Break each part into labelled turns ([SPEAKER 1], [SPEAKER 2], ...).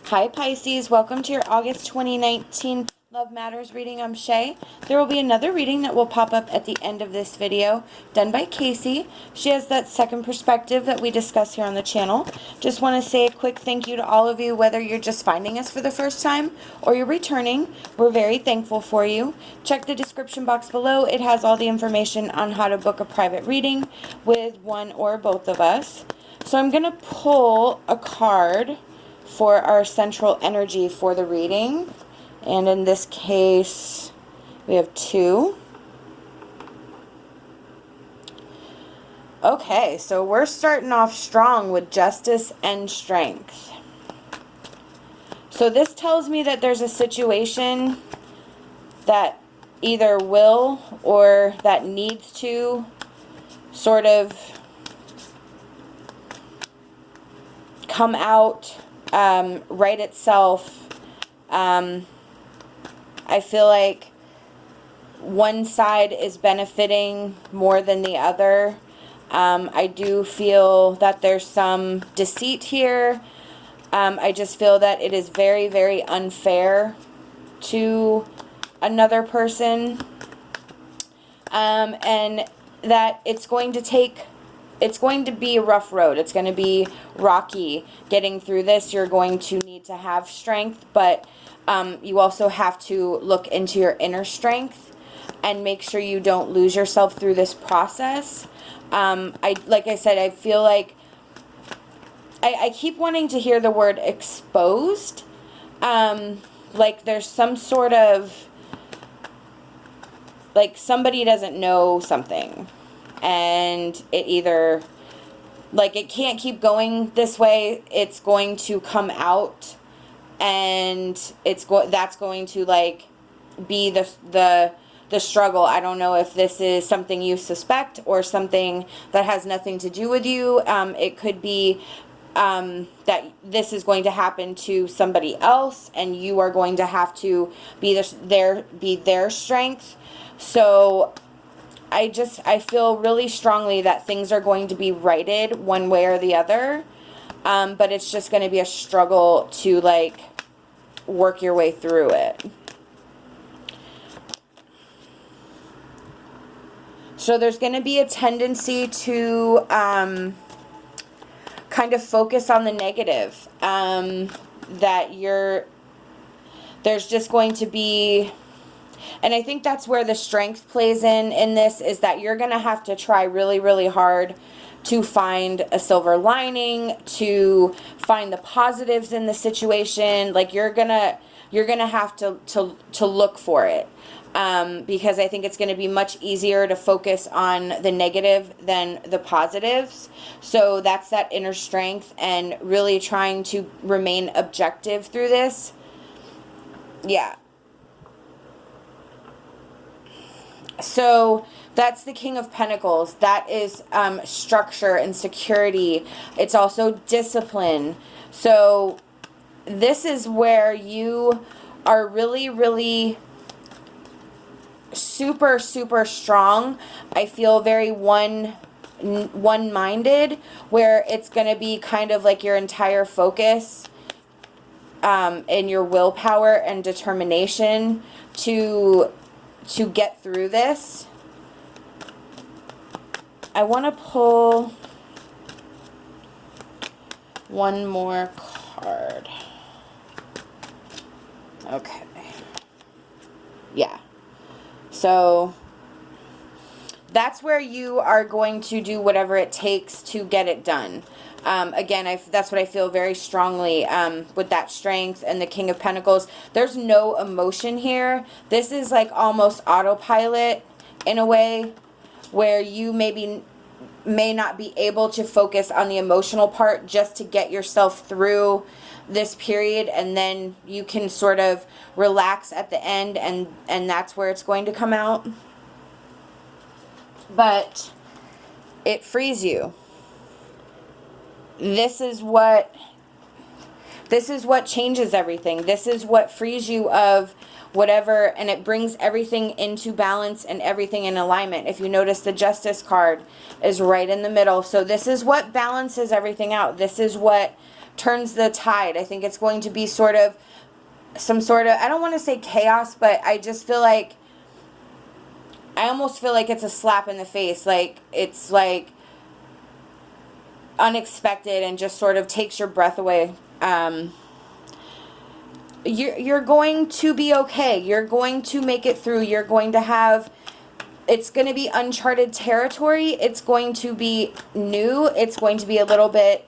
[SPEAKER 1] Hi Pisces, welcome to your August 2019 Love Matters reading. I'm Shae. There will be another reading that will pop up at the end of this video, done by KACEE. She has that second perspective that we discuss here on the channel. Just want to say a quick thank you to all of you, whether you're just finding us for the first time or you're returning. We're very thankful for you. Check the description box below. It has all the information on how to book a private reading with one or both of us. So I'm going to pull a card for our central energy for the reading, and in this case we have two. Okay, so we're starting off strong with justice and strength. So this tells me that there's a situation that either will or that needs to sort of come out, right itself. I feel like one side is benefiting more than the other. I do feel that there's some deceit here. I just feel that it is very, very unfair to another person. And that it's going to be a rough road. It's going to be rocky getting through this. You're going to need to have strength, but you also have to look into your inner strength and make sure you don't lose yourself through this process. Like I said, I feel like I keep wanting to hear the word exposed. Like there's some sort of, like somebody doesn't know something. And it either, like, it can't keep going this way. It's going to come out, and that's going to like be the struggle. I don't know if this is something you suspect or something that has nothing to do with you. It could be that this is going to happen to somebody else, and you are going to have to be their strength. So I feel really strongly that things are going to be righted one way or the other, but it's just going to be a struggle to like work your way through it. So there's going to be a tendency to kind of focus on the negative, that there's just going to be. And I think that's where the strength plays in this, is that you're going to have to try really, really hard to find a silver lining, to find the positives in the situation. Like you're going to have to look for it. Because I think it's going to be much easier to focus on the negative than the positives. So that's that inner strength and really trying to remain objective through this. Yeah. So that's the King of Pentacles. That is structure and security. It's also discipline. So this is where you are really, really super, super strong. I feel very one-minded, where it's going to be kind of like your entire focus and your willpower and determination to get through this. I want to pull one more card. Okay. Yeah. So that's where you are going to do whatever it takes to get it done. Again, that's what I feel very strongly with that strength and the King of Pentacles. There's no emotion here. This is like almost autopilot in a way, where you may not be able to focus on the emotional part just to get yourself through this period, and then you can sort of relax at the end, and that's where it's going to come out. But it frees you. This is what changes everything. This is what frees you of whatever, and it brings everything into balance and everything in alignment. If you notice, the Justice card is right in the middle. So this is what balances everything out. This is what turns the tide. I think it's going to be sort of some sort of, I don't want to say chaos, but I just feel like, I almost feel like it's a slap in the face. Like, it's like unexpected and just sort of takes your breath away. You're going to be okay. You're going to make it through. You're going to have, it's going to be uncharted territory. It's going to be new. It's going to be a little bit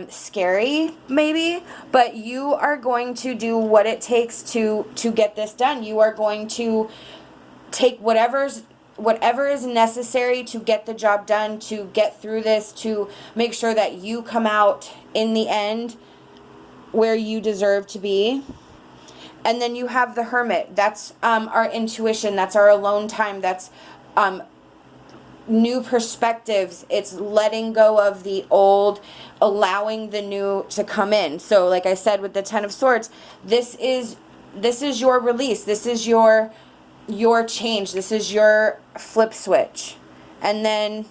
[SPEAKER 1] scary, maybe, but you are going to do what it takes to get this done. You are going to take whatever is necessary to get the job done, to get through this, to make sure that you come out in the end where you deserve to be. And then you have the Hermit. That's our intuition. That's our alone time. That's new perspectives. It's letting go of the old, allowing the new to come in. So like I said with the Ten of Swords, this is your release. This is your change. This is your flip switch. And then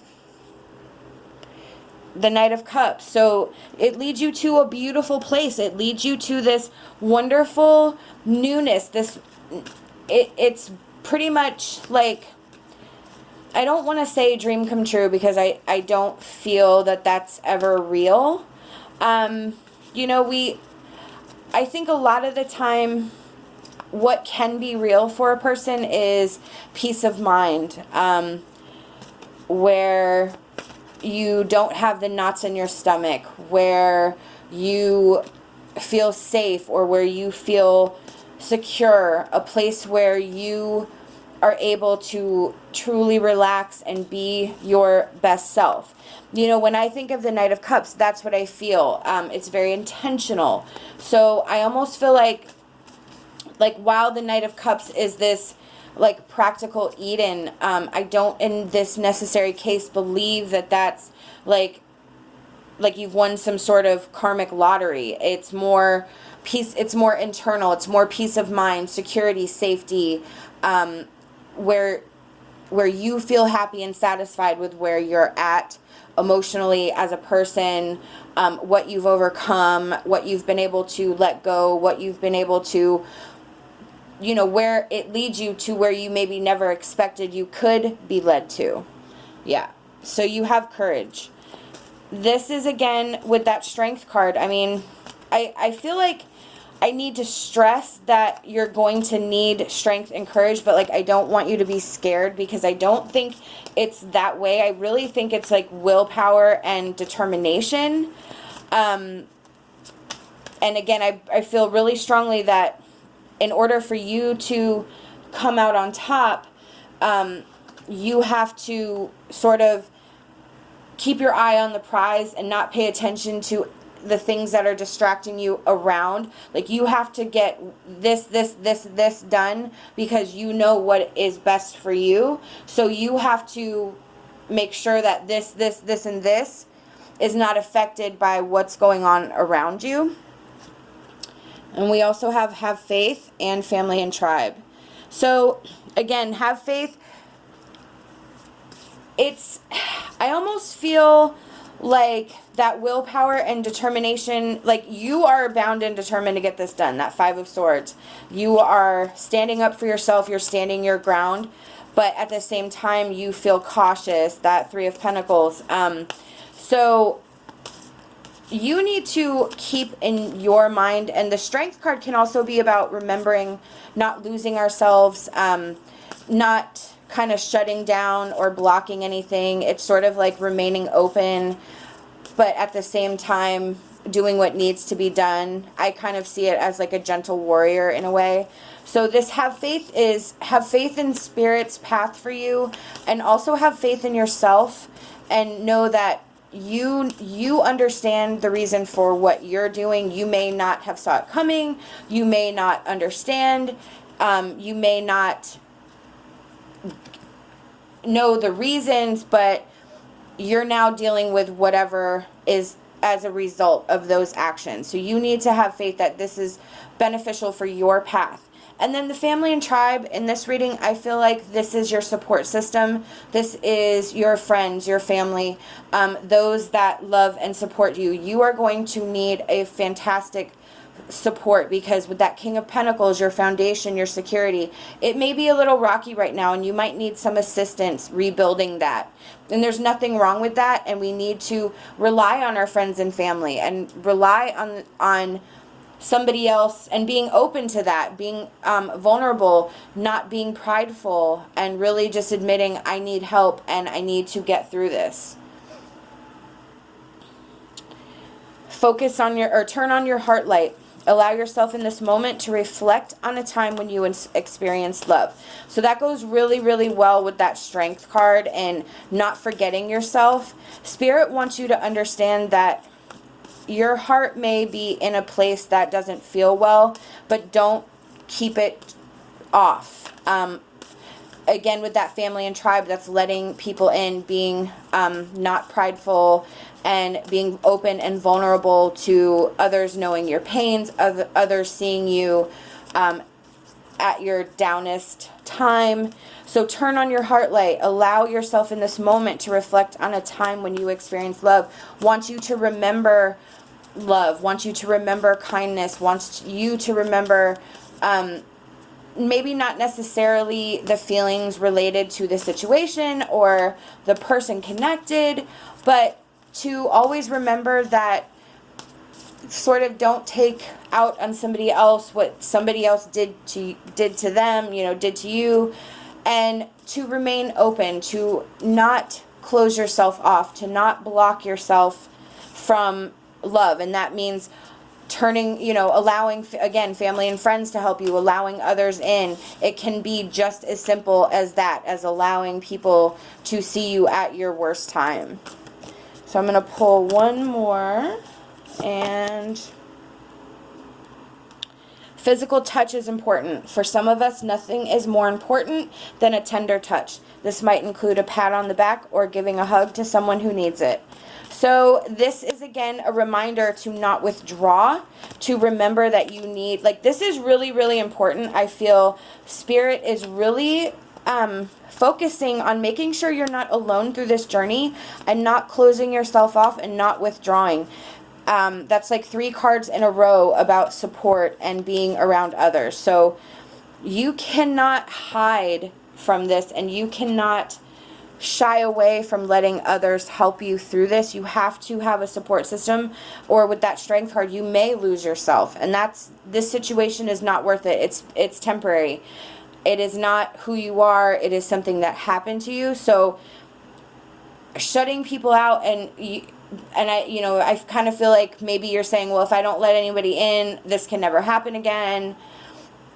[SPEAKER 1] the Knight of Cups. So it leads you to a beautiful place. It leads you to this wonderful newness. It's pretty much like, I don't want to say dream come true because I don't feel that that's ever real. You know, I think a lot of the time what can be real for a person is peace of mind, where you don't have the knots in your stomach, where you feel safe or where you feel secure, a place where you are able to truly relax and be your best self. You know, when I think of the Knight of Cups, that's what I feel. It's very intentional. So I almost feel like while the Knight of Cups is this like practical Eden, I don't in this necessary case believe that that's like you've won some sort of karmic lottery. It's more peace, it's more internal, it's more peace of mind, security, safety, where you feel happy and satisfied with where you're at emotionally as a person, what you've overcome, what you've been able to let go, what you've been able to, you know, where it leads you to where you maybe never expected you could be led to. Yeah. So you have courage. This is again with that Strength card. I mean, I feel like I need to stress that you're going to need strength and courage, but like I don't want you to be scared because I don't think it's that way. I really think it's like willpower and determination. And again, I feel really strongly that in order for you to come out on top, you have to sort of keep your eye on the prize and not pay attention to the things that are distracting you around. Like you have to get this done because you know what is best for you. So you have to make sure that this, and this is not affected by what's going on around you. And we also have faith and family and tribe. So again, have faith. I almost feel like that willpower and determination, like you are bound and determined to get this done, that Five of Swords. You are standing up for yourself, you're standing your ground, but at the same time you feel cautious, that Three of Pentacles. So you need to keep in your mind, and the Strength card can also be about remembering not losing ourselves, not kind of shutting down or blocking anything. It's sort of like remaining open, but at the same time doing what needs to be done. I kind of see it as like a gentle warrior in a way. So this have faith in Spirit's path for you, and also have faith in yourself and know that you understand the reason for what you're doing. You may not have saw it coming. You may not understand. You may not know the reasons, but you're now dealing with whatever is as a result of those actions. So you need to have faith that this is beneficial for your path. And then the family and tribe in this reading, I feel like this is your support system. This is your friends, your family, those that love and support you. You are going to need a fantastic support, because with that King of Pentacles, your foundation, your security, it may be a little rocky right now, and you might need some assistance rebuilding that. And there's nothing wrong with that, and we need to rely on our friends and family, and rely on somebody else, and being open to that, being vulnerable, not being prideful, and really just admitting, I need help and I need to get through this. Focus on your, or turn on your heart light. Allow yourself in this moment to reflect on a time when you experienced love. So that goes really, really well with that Strength card and not forgetting yourself. Spirit wants you to understand that your heart may be in a place that doesn't feel well, but don't keep it off. Again, with that family and tribe, that's letting people in, being not prideful, and being open and vulnerable to others knowing your pains, others seeing you at your downest time. So turn on your heart light. Allow yourself in this moment to reflect on a time when you experienced love. Want you to remember love. Want you to remember kindness. Wants you to remember maybe not necessarily the feelings related to the situation or the person connected, but to always remember that sort of don't take out on somebody else what somebody else did to them, did to you, and to remain open, to not close yourself off, to not block yourself from love. And that means turning, allowing, again, family and friends to help you, allowing others in. It can be just as simple as that, as allowing people to see you at your worst time. So I'm going to pull one more, and physical touch is important. For some of us, nothing is more important than a tender touch. This might include a pat on the back or giving a hug to someone who needs it. So this is, again, a reminder to not withdraw, to remember that you need, this is really, really important. I feel Spirit is really focusing on making sure you're not alone through this journey, and not closing yourself off and not withdrawing. That's like 3 cards in a row about support and being around others. So you cannot hide from this, and you cannot shy away from letting others help you through this. You have to have a support system, or with that Strength card, you may lose yourself. And this situation is not worth it. It's temporary. It is not who you are. It is something that happened to you. So shutting people out, I kind of feel like maybe you're saying, well, if I don't let anybody in, this can never happen again.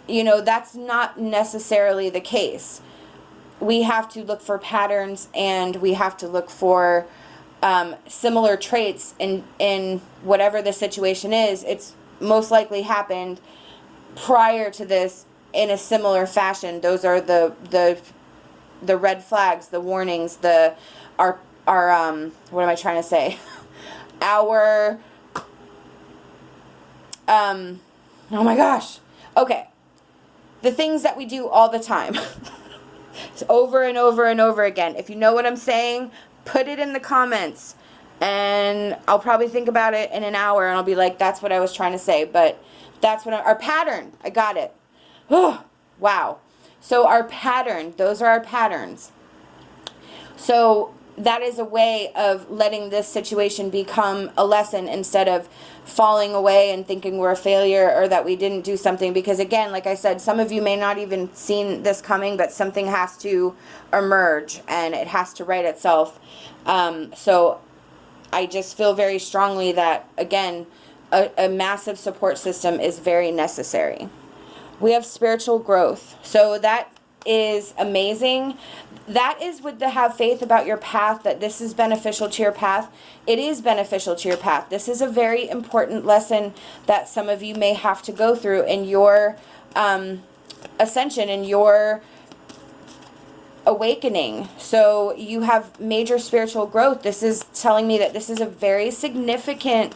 [SPEAKER 1] That's not necessarily the case. We have to look for patterns, and we have to look for similar traits in whatever the situation is. It's most likely happened prior to this in a similar fashion. Those are the red flags, the warnings, our what am I trying to say? Oh my gosh. Okay. The things that we do all the time. Over and over and over again. If you know what I'm saying, put it in the comments, and I'll probably think about it in an hour, and I'll be like, that's what I was trying to say. But that's what our pattern. I got it. Oh, wow. So our pattern, those are our patterns. So that is a way of letting this situation become a lesson, instead of falling away and thinking we're a failure or that we didn't do something. Because again, like I said, some of you may not even seen this coming, but something has to emerge and it has to right itself. So I just feel very strongly that, again, a massive support system is very necessary. We have spiritual growth. So that is amazing. That is with the have faith about your path, that this is beneficial to your path. It is beneficial to your path. This is a very important lesson that some of you may have to go through in your ascension, in your awakening. So you have major spiritual growth. This is telling me that this is a very significant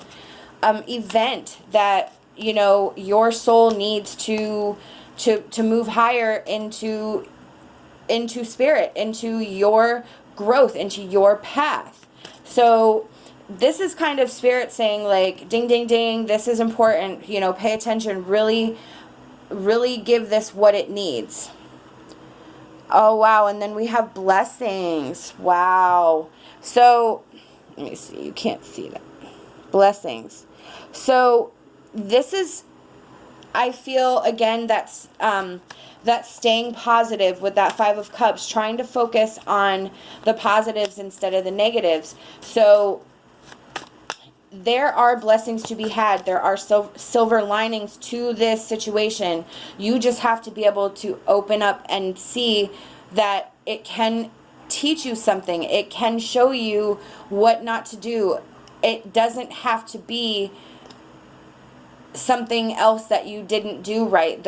[SPEAKER 1] event that, your soul needs to to move higher into spirit, into your growth, into your path. So this is kind of spirit saying, like, ding, ding, ding, this is important, you know, pay attention, really, really give this what it needs. Oh, wow. And then we have blessings. Wow. So, let me see. You can't see that. Blessings. So, this is, I feel, again, that's staying positive with that Five of Cups, trying to focus on the positives instead of the negatives. So, there are blessings to be had. There are silver linings to this situation. You just have to be able to open up and see that it can teach you something. It can show you what not to do. It doesn't have to be something else that you didn't do right.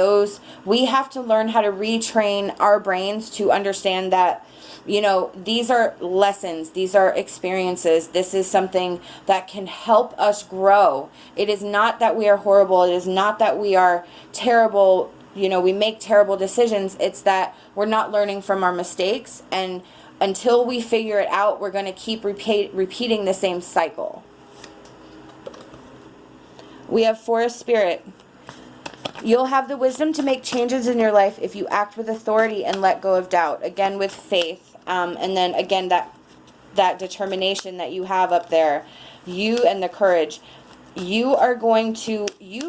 [SPEAKER 1] We have to learn how to retrain our brains to understand that, you know, these are lessons, these are experiences. This is something that can help us grow. It is not that we are horrible. It is not that we are terrible. You know, we make terrible decisions. It's that we're not learning from our mistakes. And until we figure it out, we're going to keep repeating the same cycle. We have Forest Spirit. You'll have the wisdom to make changes in your life if you act with authority and let go of doubt. Again, with faith. And then again, that determination that you have up there. You and the courage. You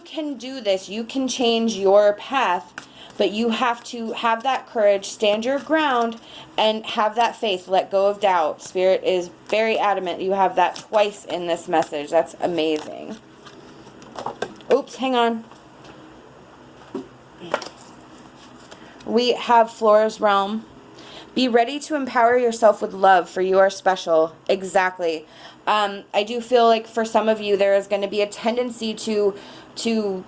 [SPEAKER 1] can do this. You can change your path. But you have to have that courage, stand your ground, and have that faith. Let go of doubt. Spirit is very adamant. You have that twice in this message. That's amazing. Oops, hang on. We have Flora's Realm. Be ready to empower yourself with love, for you are special. Exactly. I do feel like for some of you there is going to be a tendency to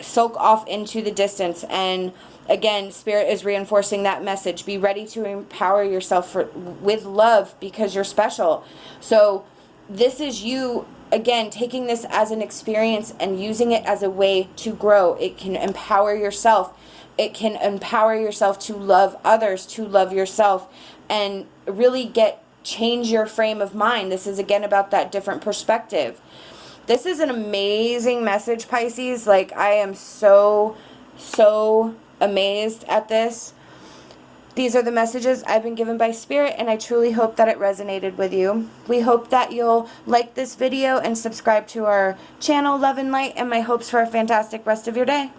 [SPEAKER 1] soak off into the distance. And again, Spirit is reinforcing that message. Be ready to empower yourself with love, because you're special. So this is you, again, taking this as an experience and using it as a way to grow. It can empower yourself. It can empower yourself to love others, to love yourself, and really change your frame of mind. This is, again, about that different perspective. This is an amazing message, Pisces. Like, I am so, so amazed at this. These are the messages I've been given by Spirit, and I truly hope that it resonated with you. We hope that you'll like this video and subscribe to our channel, Love and Light, and my hopes for a fantastic rest of your day.